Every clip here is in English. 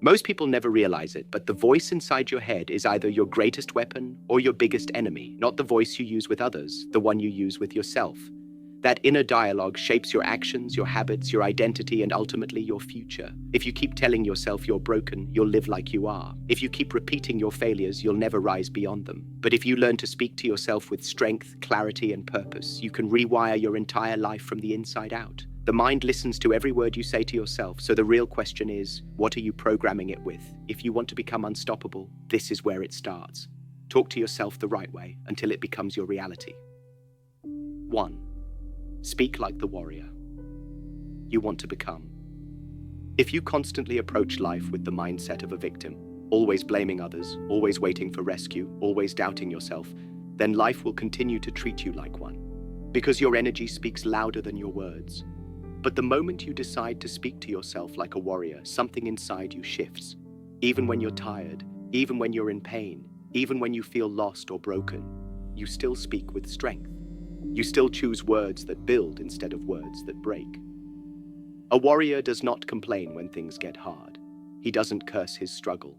Most people never realize it, but the voice inside your head is either your greatest weapon or your biggest enemy, not the voice you use with others, the one you use with yourself. That inner dialogue shapes your actions, your habits, your identity, and ultimately your future. If you keep telling yourself you're broken, you'll live like you are. If you keep repeating your failures, you'll never rise beyond them. But if you learn to speak to yourself with strength, clarity, and purpose, you can rewire your entire life from the inside out. The mind listens to every word you say to yourself, so the real question is, what are you programming it with? If you want to become unstoppable, this is where it starts. Talk to yourself the right way until it becomes your reality. 1. Speak like the warrior you want to become. If you constantly approach life with the mindset of a victim, always blaming others, always waiting for rescue, always doubting yourself, then life will continue to treat you like one, because your energy speaks louder than your words. But the moment you decide to speak to yourself like a warrior, something inside you shifts. Even when you're tired, even when you're in pain, even when you feel lost or broken, you still speak with strength. You still choose words that build instead of words that break. A warrior does not complain when things get hard. He doesn't curse his struggle.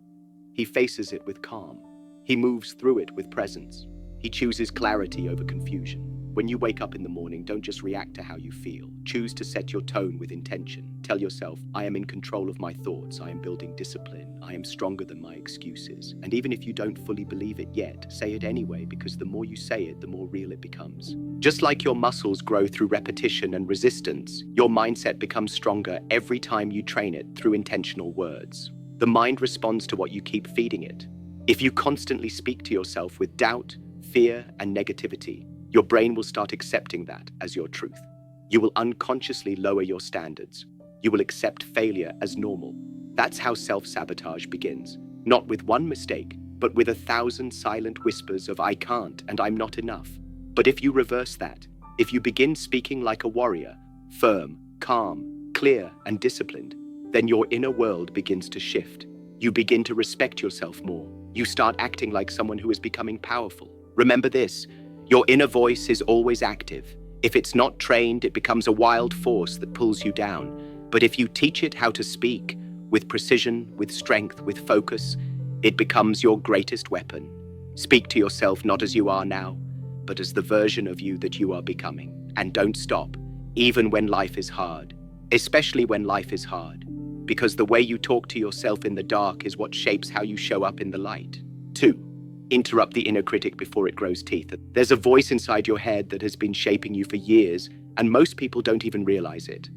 He faces it with calm. He moves through it with presence. He chooses clarity over confusion. When you wake up in the morning, don't just react to how you feel. Choose to set your tone with intention. Tell yourself, I am in control of my thoughts. I am building discipline. I am stronger than my excuses. And even if you don't fully believe it yet, say it anyway, because the more you say it, the more real it becomes. Just like your muscles grow through repetition and resistance, your mindset becomes stronger every time you train it through intentional words. The mind responds to what you keep feeding it. If you constantly speak to yourself with doubt, fear, and negativity, your brain will start accepting that as your truth. You will unconsciously lower your standards. You will accept failure as normal. That's how self-sabotage begins. Not with one mistake, but with 1,000 silent whispers of I can't and I'm not enough. But if you reverse that, if you begin speaking like a warrior, firm, calm, clear, and disciplined, then your inner world begins to shift. You begin to respect yourself more. You start acting like someone who is becoming powerful. Remember this. Your inner voice is always active. If it's not trained, it becomes a wild force that pulls you down. But if you teach it how to speak, with precision, with strength, with focus, it becomes your greatest weapon. Speak to yourself not as you are now, but as the version of you that you are becoming. And don't stop, even when life is hard. Especially when life is hard. Because the way you talk to yourself in the dark is what shapes how you show up in the light. 2. Interrupt the inner critic before it grows teeth. There's a voice inside your head that has been shaping you for years, and most people don't even realize it.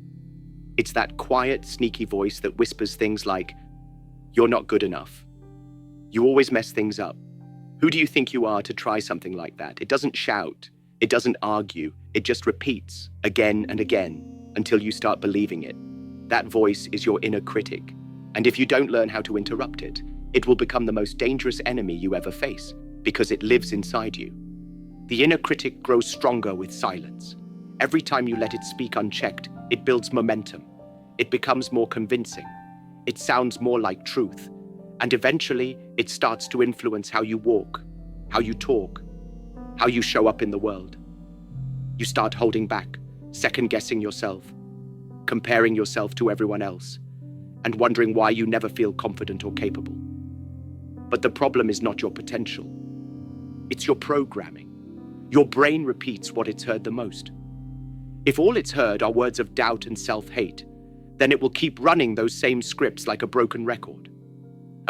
It's that quiet, sneaky voice that whispers things like, you're not good enough. You always mess things up. Who do you think you are to try something like that? It doesn't shout. It doesn't argue. It just repeats again and again until you start believing it. That voice is your inner critic. And if you don't learn how to interrupt it, it will become the most dangerous enemy you ever face because it lives inside you. The inner critic grows stronger with silence. Every time you let it speak unchecked, it builds momentum. It becomes more convincing. It sounds more like truth. And eventually, it starts to influence how you walk, how you talk, how you show up in the world. You start holding back, second-guessing yourself, comparing yourself to everyone else, and wondering why you never feel confident or capable. But the problem is not your potential. It's your programming. Your brain repeats what it's heard the most. If all it's heard are words of doubt and self-hate, then it will keep running those same scripts like a broken record.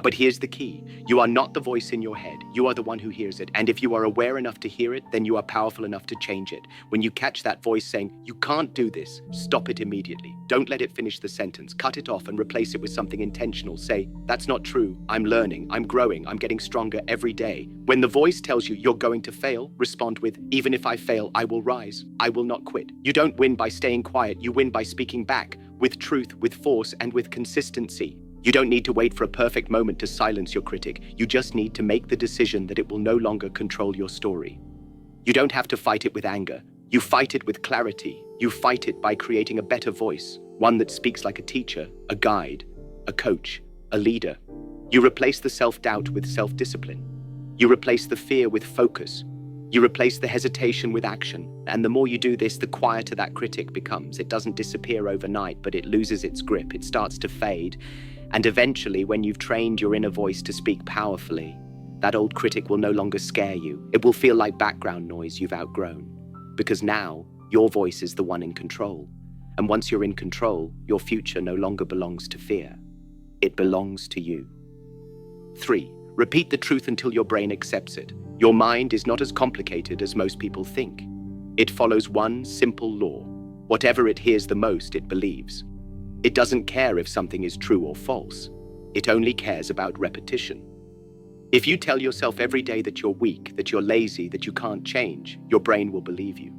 But here's the key. You are not the voice in your head. You are the one who hears it. And if you are aware enough to hear it, then you are powerful enough to change it. When you catch that voice saying, you can't do this, stop it immediately. Don't let it finish the sentence. Cut it off and replace it with something intentional. Say, that's not true. I'm learning. I'm growing. I'm getting stronger every day. When the voice tells you you're going to fail, respond with, even if I fail, I will rise. I will not quit. You don't win by staying quiet. You win by speaking back with truth, with force, and with consistency. You don't need to wait for a perfect moment to silence your critic. You just need to make the decision that it will no longer control your story. You don't have to fight it with anger. You fight it with clarity. You fight it by creating a better voice, one that speaks like a teacher, a guide, a coach, a leader. You replace the self-doubt with self-discipline. You replace the fear with focus. You replace the hesitation with action. And the more you do this, the quieter that critic becomes. It doesn't disappear overnight, but it loses its grip. It starts to fade. And eventually, when you've trained your inner voice to speak powerfully, that old critic will no longer scare you. It will feel like background noise you've outgrown. Because now, your voice is the one in control. And once you're in control, your future no longer belongs to fear. It belongs to you. 3. Repeat the truth until your brain accepts it. Your mind is not as complicated as most people think. It follows one simple law. Whatever it hears the most, it believes. It doesn't care if something is true or false. It only cares about repetition. If you tell yourself every day that you're weak, that you're lazy, that you can't change, your brain will believe you.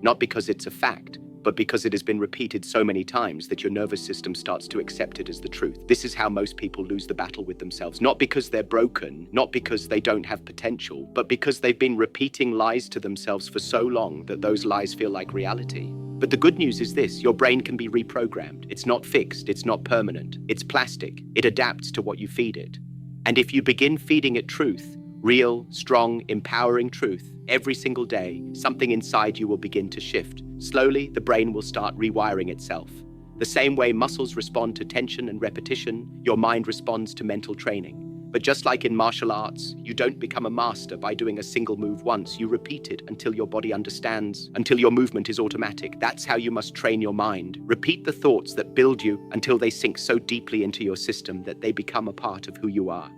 Not because it's a fact, but because it has been repeated so many times that your nervous system starts to accept it as the truth. This is how most people lose the battle with themselves. Not because they're broken, not because they don't have potential, but because they've been repeating lies to themselves for so long that those lies feel like reality. But the good news is this: your brain can be reprogrammed. It's not fixed, it's not permanent. It's plastic. It adapts to what you feed it. And if you begin feeding it truth, real, strong, empowering truth, every single day, something inside you will begin to shift. Slowly, the brain will start rewiring itself. The same way muscles respond to tension and repetition, your mind responds to mental training. But just like in martial arts, you don't become a master by doing a single move once. You repeat it until your body understands, until your movement is automatic. That's how you must train your mind. Repeat the thoughts that build you until they sink so deeply into your system that they become a part of who you are.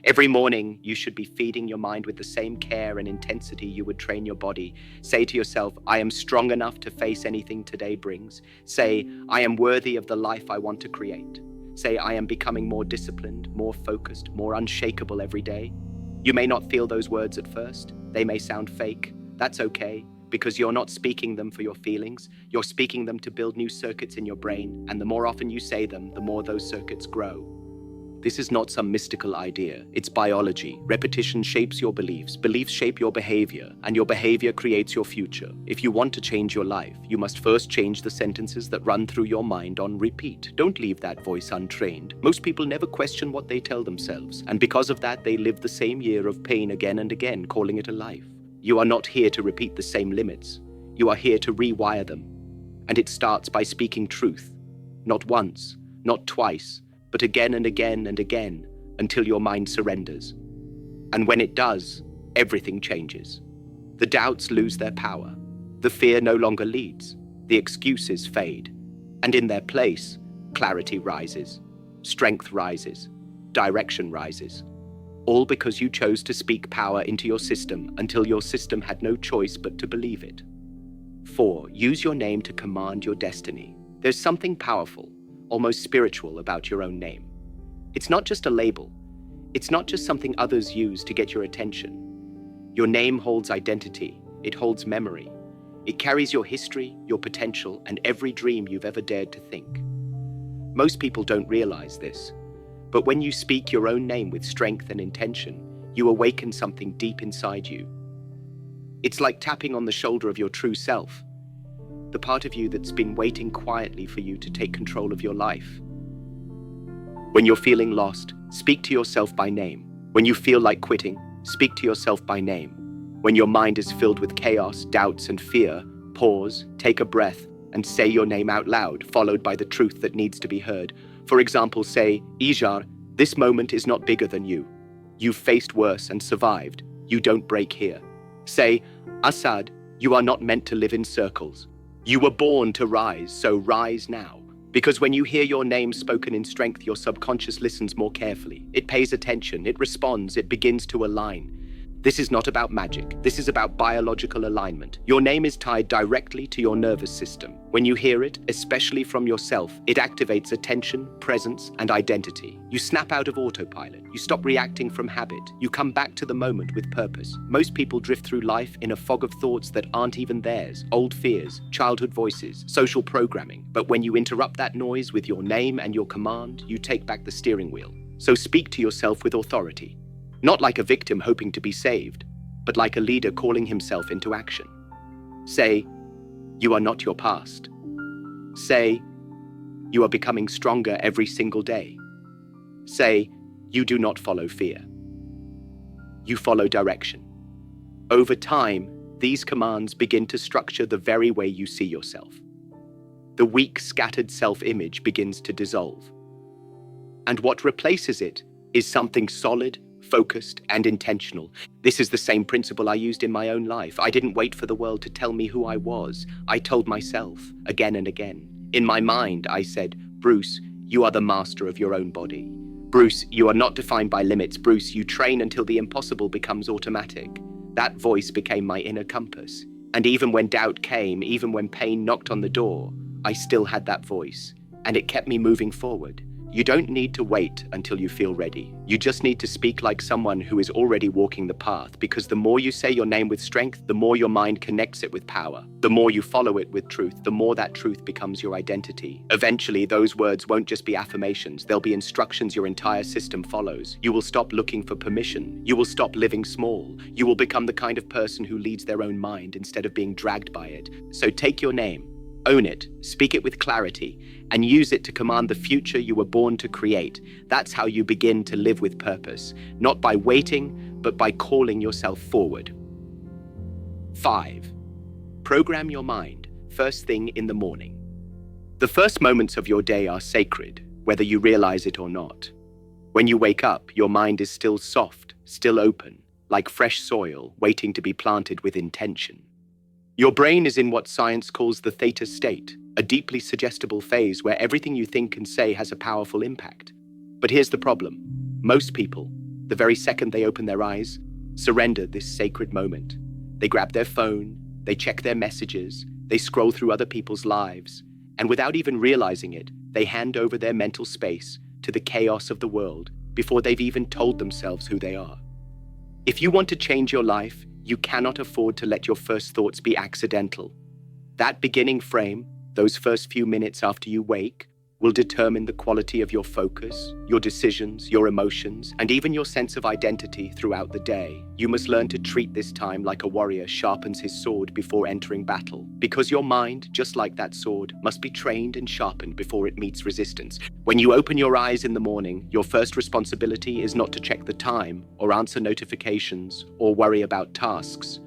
Every morning, you should be feeding your mind with the same care and intensity you would train your body. Say to yourself, I am strong enough to face anything today brings. Say, I am worthy of the life I want to create. Say, I am becoming more disciplined, more focused, more unshakable every day. You may not feel those words at first. They may sound fake. That's okay, because you're not speaking them for your feelings. You're speaking them to build new circuits in your brain, and the more often you say them, the more those circuits grow. This is not some mystical idea. It's biology. Repetition shapes your beliefs. Beliefs shape your behavior, and your behavior creates your future. If you want to change your life, you must first change the sentences that run through your mind on repeat. Don't leave that voice untrained. Most people never question what they tell themselves, and because of that, they live the same year of pain again and again, calling it a life. You are not here to repeat the same limits. You are here to rewire them. And it starts by speaking truth. Not once, not twice, but again and again and again, until your mind surrenders. And when it does, everything changes. The doubts lose their power. The fear no longer leads. The excuses fade. And in their place, clarity rises. Strength rises. Direction rises. All because you chose to speak power into your system until your system had no choice but to believe it. 4. Use your name to command your destiny. There's something powerful, almost spiritual about your own name. It's not just a label. It's not just something others use to get your attention. Your name holds identity. It holds memory. It carries your history, your potential, and every dream you've ever dared to think. Most people don't realize this, but when you speak your own name with strength and intention, you awaken something deep inside you. It's like tapping on the shoulder of your true self, the part of you that's been waiting quietly for you to take control of your life. When you're feeling lost, speak to yourself by name. When you feel like quitting, speak to yourself by name. When your mind is filled with chaos, doubts, and fear, pause, take a breath, and say your name out loud, followed by the truth that needs to be heard. For example, say, Ijar, this moment is not bigger than you. You've faced worse and survived. You don't break here. Say, Assad, you are not meant to live in circles. You were born to rise, so rise now. Because when you hear your name spoken in strength, your subconscious listens more carefully. It pays attention, it responds, it begins to align. This is not about magic. This is about biological alignment. Your name is tied directly to your nervous system. When you hear it, especially from yourself, it activates attention, presence, and identity. You snap out of autopilot. You stop reacting from habit. You come back to the moment with purpose. Most people drift through life in a fog of thoughts that aren't even theirs. Old fears, childhood voices, social programming. But when you interrupt that noise with your name and your command, you take back the steering wheel. So speak to yourself with authority. Not like a victim hoping to be saved, but like a leader calling himself into action. Say, you are not your past. Say, you are becoming stronger every single day. Say, you do not follow fear. You follow direction. Over time, these commands begin to structure the very way you see yourself. The weak, scattered self-image begins to dissolve. And what replaces it is something solid, focused, and intentional. This is the same principle I used in my own life. I didn't wait for the world to tell me who I was. I told myself again and again. In my mind, I said, Bruce, you are the master of your own body. Bruce, you are not defined by limits. Bruce, you train until the impossible becomes automatic. That voice became my inner compass. And even when doubt came, even when pain knocked on the door, I still had that voice. And it kept me moving forward. You don't need to wait until you feel ready. You just need to speak like someone who is already walking the path, because the more you say your name with strength, the more your mind connects it with power. The more you follow it with truth, the more that truth becomes your identity. Eventually, those words won't just be affirmations. They'll be instructions your entire system follows. You will stop looking for permission. You will stop living small. You will become the kind of person who leads their own mind instead of being dragged by it. So take your name. Own it, speak it with clarity, and use it to command the future you were born to create. That's how you begin to live with purpose, not by waiting, but by calling yourself forward. 5. Program your mind first thing in the morning. The first moments of your day are sacred, whether you realize it or not. When you wake up, your mind is still soft, still open, like fresh soil waiting to be planted with intention. Your brain is in what science calls the theta state, a deeply suggestible phase where everything you think and say has a powerful impact. But here's the problem. Most people, the very second they open their eyes, surrender this sacred moment. They grab their phone, they check their messages, they scroll through other people's lives, and without even realizing it, they hand over their mental space to the chaos of the world before they've even told themselves who they are. If you want to change your life, you cannot afford to let your first thoughts be accidental. That beginning frame, those first few minutes after you wake, will determine the quality of your focus, your decisions, your emotions, and even your sense of identity throughout the day. You must learn to treat this time like a warrior sharpens his sword before entering battle, because your mind, just like that sword, must be trained and sharpened before it meets resistance. When you open your eyes in the morning, your first responsibility is not to check the time, or answer notifications, or worry about tasks.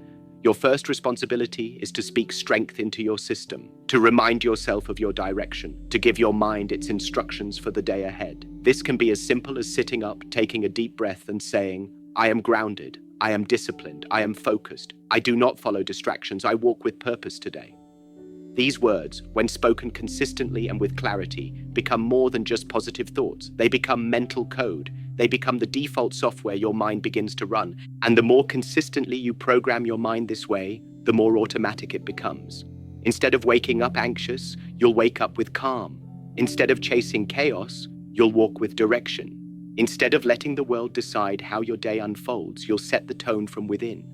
Your first responsibility is to speak strength into your system, to remind yourself of your direction, to give your mind its instructions for the day ahead. This can be as simple as sitting up, taking a deep breath and saying, I am grounded, I am disciplined, I am focused, I do not follow distractions, I walk with purpose today. These words, when spoken consistently and with clarity, become more than just positive thoughts. They become mental code. They become the default software your mind begins to run. And the more consistently you program your mind this way, the more automatic it becomes. Instead of waking up anxious, you'll wake up with calm. Instead of chasing chaos, you'll walk with direction. Instead of letting the world decide how your day unfolds, you'll set the tone from within.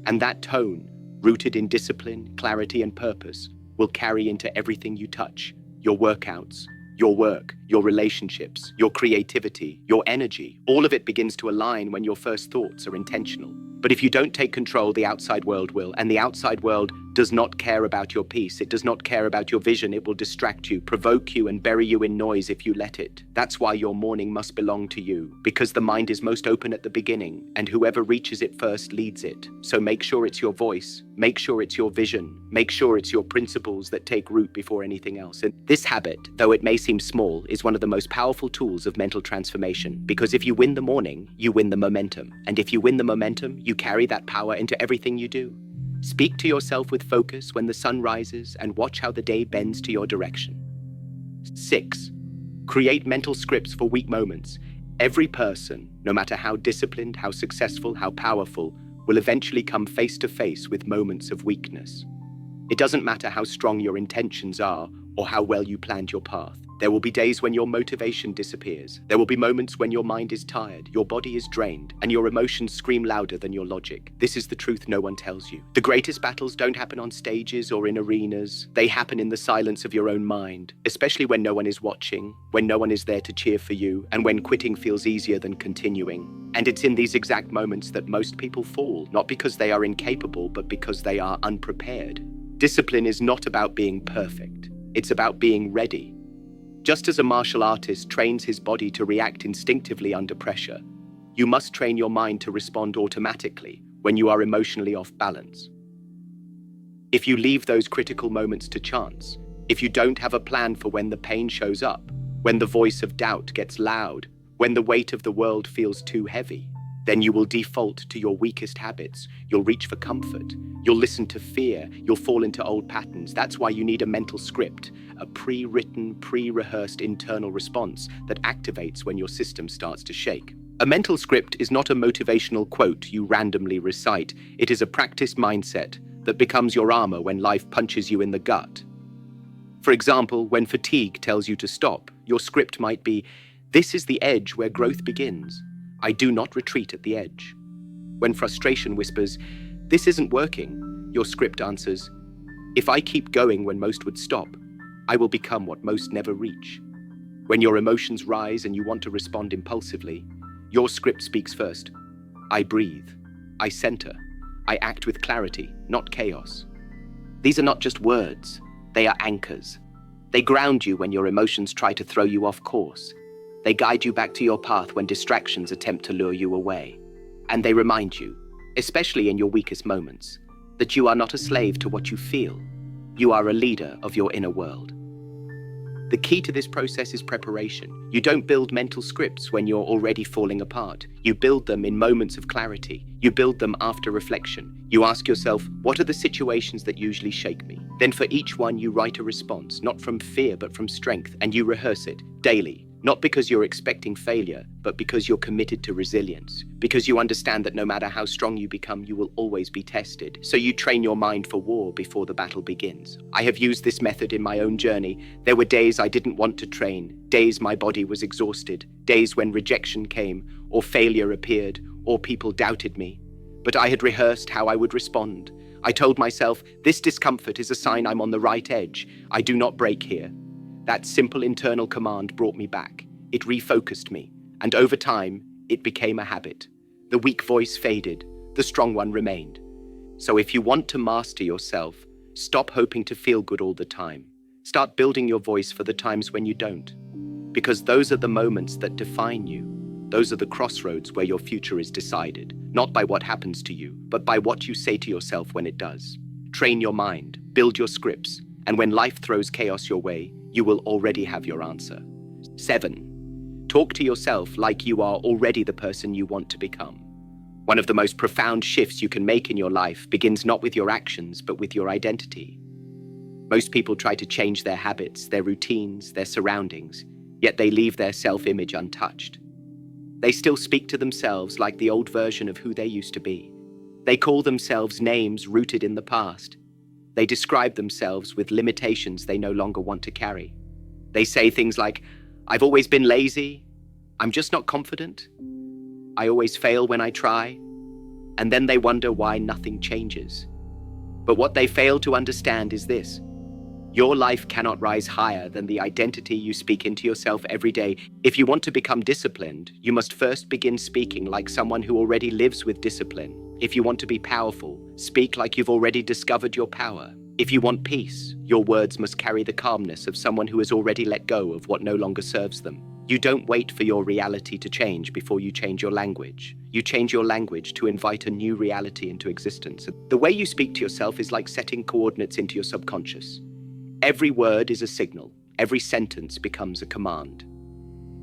And that tone, rooted in discipline, clarity, and purpose, will carry into everything you touch, your workouts, your work, your relationships, your creativity, your energy. All of it begins to align when your first thoughts are intentional. But if you don't take control, the outside world will, and the outside world does not care about your peace. It does not care about your vision. It will distract you, provoke you, and bury you in noise if you let it. That's why your morning must belong to you, because the mind is most open at the beginning, and whoever reaches it first leads it. So make sure it's your voice, make sure it's your vision, make sure it's your principles that take root before anything else. And this habit, though it may seem small, is one of the most powerful tools of mental transformation, because if you win the morning, you win the momentum. And if you win the momentum, you carry that power into everything you do. Speak to yourself with focus when the sun rises and watch how the day bends to your direction. 6. Create mental scripts for weak moments. Every person, no matter how disciplined, how successful, how powerful, will eventually come face to face with moments of weakness. It doesn't matter how strong your intentions are or how well you planned your path. There will be days when your motivation disappears. There will be moments when your mind is tired, your body is drained, and your emotions scream louder than your logic. This is the truth no one tells you. The greatest battles don't happen on stages or in arenas. They happen in the silence of your own mind, especially when no one is watching, when no one is there to cheer for you, and when quitting feels easier than continuing. And it's in these exact moments that most people fall, not because they are incapable, but because they are unprepared. Discipline is not about being perfect. It's about being ready. Just as a martial artist trains his body to react instinctively under pressure, you must train your mind to respond automatically when you are emotionally off balance. If you leave those critical moments to chance, if you don't have a plan for when the pain shows up, when the voice of doubt gets loud, When the weight of the world feels too heavy, then you will default to your weakest habits. You'll reach for comfort. You'll listen to fear. You'll fall into old patterns. That's why you need a mental script, a pre-written, pre-rehearsed internal response that activates when your system starts to shake. A mental script is not a motivational quote you randomly recite. It is a practiced mindset that becomes your armor when life punches you in the gut. For example, when fatigue tells you to stop, your script might be, "This is the edge where growth begins. I do not retreat at the edge." When frustration whispers, "This isn't working," your script answers, "If I keep going when most would stop, I will become what most never reach." When your emotions rise and you want to respond impulsively, your script speaks first. "I breathe. I center. I act with clarity, not chaos." These are not just words. They are anchors. They ground you when your emotions try to throw you off course. They guide you back to your path when distractions attempt to lure you away. And they remind you, especially in your weakest moments, that you are not a slave to what you feel. You are a leader of your inner world. The key to this process is preparation. You don't build mental scripts when you're already falling apart. You build them in moments of clarity. You build them after reflection. You ask yourself, what are the situations that usually shake me? Then for each one, you write a response, not from fear, but from strength, and you rehearse it daily. Not because you're expecting failure, but because you're committed to resilience. Because you understand that no matter how strong you become, you will always be tested. So you train your mind for war before the battle begins. I have used this method in my own journey. There were days I didn't want to train, days my body was exhausted, days when rejection came, or failure appeared, or people doubted me. But I had rehearsed how I would respond. I told myself, this discomfort is a sign I'm on the right edge. I do not break here. That simple internal command brought me back. It refocused me, and over time, it became a habit. The weak voice faded, the strong one remained. So if you want to master yourself, stop hoping to feel good all the time. Start building your voice for the times when you don't. Because those are the moments that define you. Those are the crossroads where your future is decided, not by what happens to you, but by what you say to yourself when it does. Train your mind, build your scripts, and when life throws chaos your way, you will already have your answer. 7. Talk to yourself like you are already the person you want to become. One of the most profound shifts you can make in your life begins not with your actions, but with your identity. Most people try to change their habits, their routines, their surroundings, yet they leave their self-image untouched. They still speak to themselves like the old version of who they used to be. They call themselves names rooted in the past. They describe themselves with limitations they no longer want to carry. They say things like, "I've always been lazy," "I'm just not confident," "I always fail when I try," and then they wonder why nothing changes. But what they fail to understand is this: your life cannot rise higher than the identity you speak into yourself every day. If you want to become disciplined, you must first begin speaking like someone who already lives with discipline. If you want to be powerful, speak like you've already discovered your power. If you want peace, your words must carry the calmness of someone who has already let go of what no longer serves them. You don't wait for your reality to change before you change your language. You change your language to invite a new reality into existence. The way you speak to yourself is like setting coordinates into your subconscious. Every word is a signal. Every sentence becomes a command.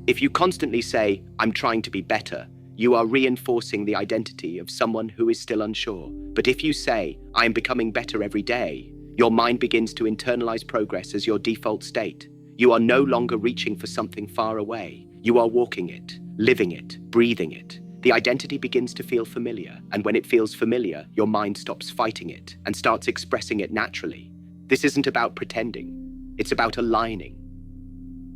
If you constantly say, "I'm trying to be better," you are reinforcing the identity of someone who is still unsure. But if you say, "I am becoming better every day," your mind begins to internalize progress as your default state. You are no longer reaching for something far away. You are walking it, living it, breathing it. The identity begins to feel familiar, and when it feels familiar, your mind stops fighting it and starts expressing it naturally. This isn't about pretending. It's about aligning.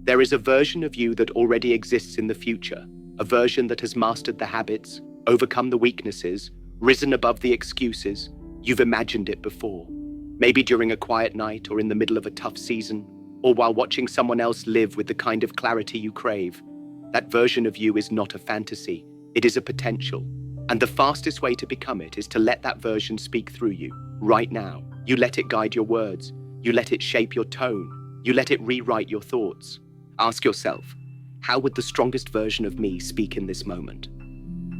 There is a version of you that already exists in the future, a version that has mastered the habits, overcome the weaknesses, risen above the excuses. You've imagined it before. Maybe during a quiet night or in the middle of a tough season, or while watching someone else live with the kind of clarity you crave. That version of you is not a fantasy. It is a potential. And the fastest way to become it is to let that version speak through you, right now. You let it guide your words. You let it shape your tone. You let it rewrite your thoughts. Ask yourself, how would the strongest version of me speak in this moment?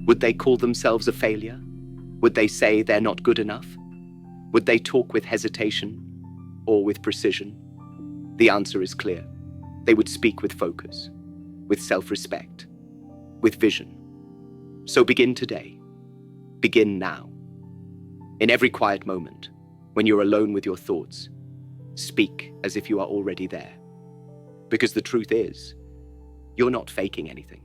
Would they call themselves a failure? Would they say they're not good enough? Would they talk with hesitation or with precision? The answer is clear. They would speak with focus, with self-respect. with vision. So begin today. Begin now. In every quiet moment, when you're alone with your thoughts, speak as if you are already there. Because the truth is, you're not faking anything.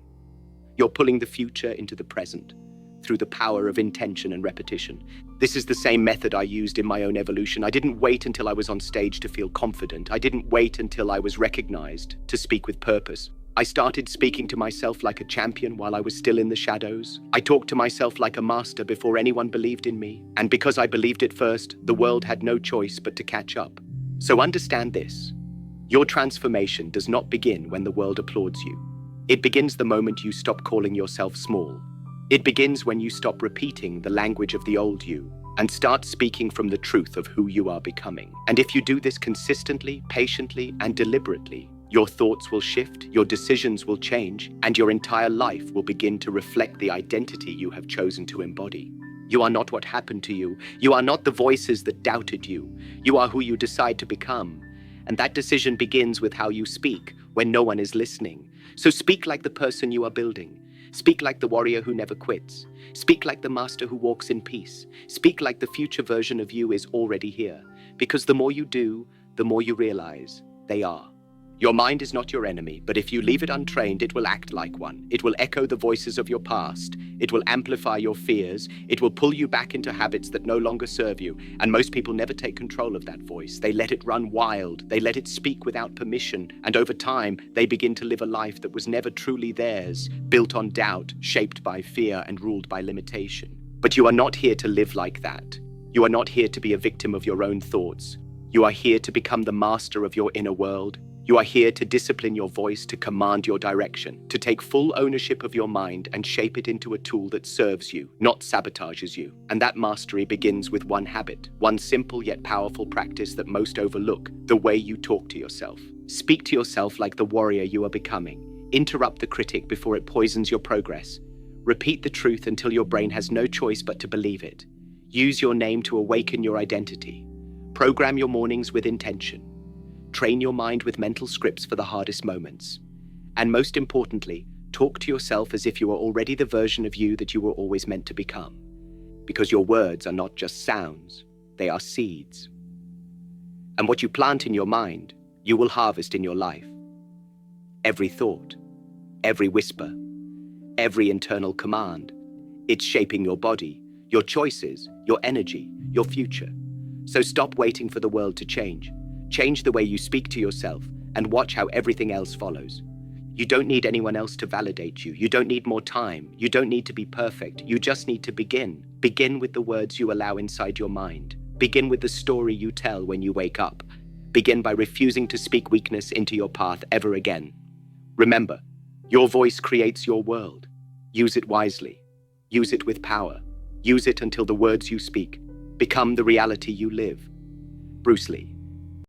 You're pulling the future into the present through the power of intention and repetition. This is the same method I used in my own evolution. I didn't wait until I was on stage to feel confident. I didn't wait until I was recognized to speak with purpose. I started speaking to myself like a champion while I was still in the shadows. I talked to myself like a master before anyone believed in me. And because I believed it first, the world had no choice but to catch up. So understand this. Your transformation does not begin when the world applauds you. It begins the moment you stop calling yourself small. It begins when you stop repeating the language of the old you and start speaking from the truth of who you are becoming. And if you do this consistently, patiently, and deliberately, your thoughts will shift, your decisions will change, and your entire life will begin to reflect the identity you have chosen to embody. You are not what happened to you. You are not the voices that doubted you. You are who you decide to become. And that decision begins with how you speak when no one is listening. So speak like the person you are building. Speak like the warrior who never quits. Speak like the master who walks in peace. Speak like the future version of you is already here. Because the more you do, the more you realize they are. Your mind is not your enemy, but if you leave it untrained, it will act like one. It will echo the voices of your past. It will amplify your fears. It will pull you back into habits that no longer serve you. And most people never take control of that voice. They let it run wild. They let it speak without permission. And over time, they begin to live a life that was never truly theirs, built on doubt, shaped by fear, and ruled by limitation. But you are not here to live like that. You are not here to be a victim of your own thoughts. You are here to become the master of your inner world. You are here to discipline your voice, to command your direction, to take full ownership of your mind and shape it into a tool that serves you, not sabotages you. And that mastery begins with one habit, one simple yet powerful practice that most overlook: the way you talk to yourself. Speak to yourself like the warrior you are becoming. Interrupt the critic before it poisons your progress. Repeat the truth until your brain has no choice but to believe it. Use your name to awaken your identity. Program your mornings with intention. Train your mind with mental scripts for the hardest moments. And most importantly, talk to yourself as if you are already the version of you that you were always meant to become. Because your words are not just sounds, they are seeds. And what you plant in your mind, you will harvest in your life. Every thought, every whisper, every internal command, it's shaping your body, your choices, your energy, your future. So stop waiting for the world to change. Change the way you speak to yourself and watch how everything else follows. You don't need anyone else to validate you. You don't need more time. You don't need to be perfect. You just need to begin. Begin with the words you allow inside your mind. Begin with the story you tell when you wake up. Begin by refusing to speak weakness into your path ever again. Remember, your voice creates your world. Use it wisely. Use it with power. Use it until the words you speak become the reality you live. Bruce Lee.